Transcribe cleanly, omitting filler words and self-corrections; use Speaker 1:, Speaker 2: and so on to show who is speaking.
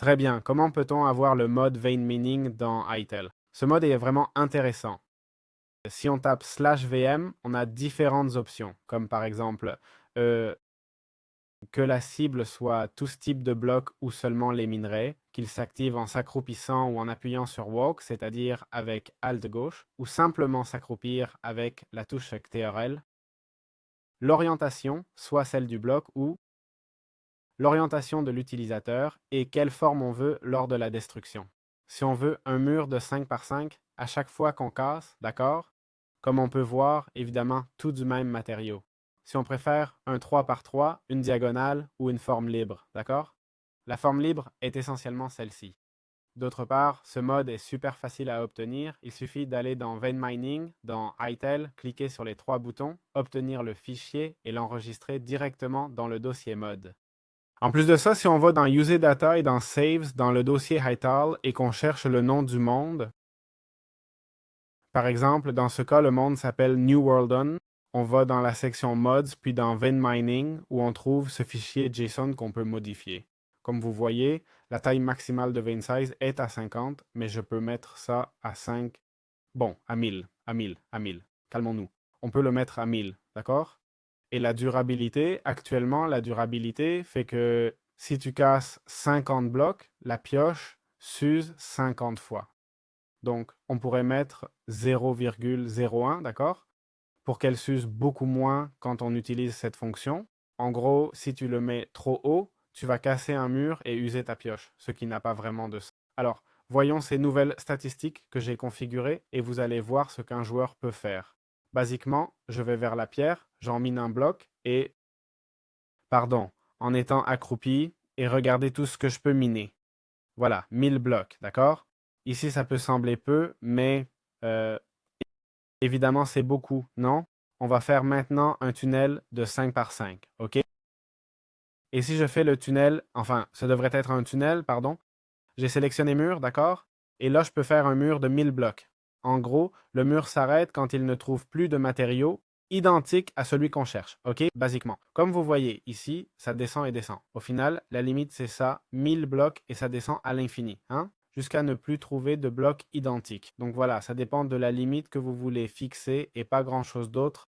Speaker 1: Très bien. Comment peut-on avoir le mode vein mining dans ITEL? Ce mode est vraiment intéressant. Si on tape /VM, on a différentes options, comme par exemple euh, que la cible soit tout ce type de bloc ou seulement les minerais, qu'il s'active en s'accroupissant ou en appuyant sur Walk, c'est-à-dire avec Alt gauche, ou simplement s'accroupir avec la touche TRL. L'orientation, soit celle du bloc ou l'orientation de l'utilisateur et quelle forme on veut lors de la destruction. Si on veut un mur de 5 par 5, à chaque fois qu'on casse, d'accord? Comme on peut voir, évidemment, tout du même matériau. Si on préfère un 3 par 3, une diagonale ou une forme libre, d'accord? La forme libre est essentiellement celle-ci. D'autre part, ce mode est super facile à obtenir. Il suffit d'aller dans Vein Mining, dans ITEL, cliquer sur les trois boutons, obtenir le fichier et l'enregistrer directement dans le dossier mode. En plus de ça, si on va dans User Data et dans Saves, dans le dossier ITAL et qu'on cherche le nom du monde, par exemple, dans ce cas, le monde s'appelle New World On va dans la section Mods, puis dans Vein Mining, où on trouve ce fichier JSON qu'on peut modifier. Comme vous voyez, la taille maximale de vein size est à 50, mais je peux mettre ça à 5. Bon, à 1000, à 1000, à 1000. Calmons-nous. On peut le mettre à 1000, d'accord? Et la durabilité, actuellement, la durabilité fait que si tu casses 50 blocs, la pioche s'use 50 fois. Donc, on pourrait mettre 0,01, d'accord? Pour qu'elle s'use beaucoup moins quand on utilise cette fonction. En gros, si tu le mets trop haut, tu vas casser un mur et user ta pioche, ce qui n'a pas vraiment de sens. Alors, voyons ces nouvelles statistiques que j'ai configurées et vous allez voir ce qu'un joueur peut faire. Basiquement, je vais vers la pierre, j'en mine un bloc et, pardon, en étant accroupi et regardez tout ce que je peux miner. Voilà, 1000 blocs, d'accord? Ici, ça peut sembler peu, mais euh, évidemment, c'est beaucoup, non? On va faire maintenant un tunnel de 5 par 5, OK? Et si je fais le tunnel, enfin, ce devrait être un tunnel, pardon. J'ai sélectionné mur, d'accord? Et là, je peux faire un mur de 1000 blocs. En gros, le mur s'arrête quand il ne trouve plus de matériaux identiques à celui qu'on cherche, OK? Basiquement. Comme vous voyez ici, ça descend et descend. Au final, la limite, c'est ça, 1000 blocs et ça descend à l'infini, hein? Jusqu'à ne plus trouver de blocs identiques. Donc voilà, ça dépend de la limite que vous voulez fixer et pas grand-chose d'autre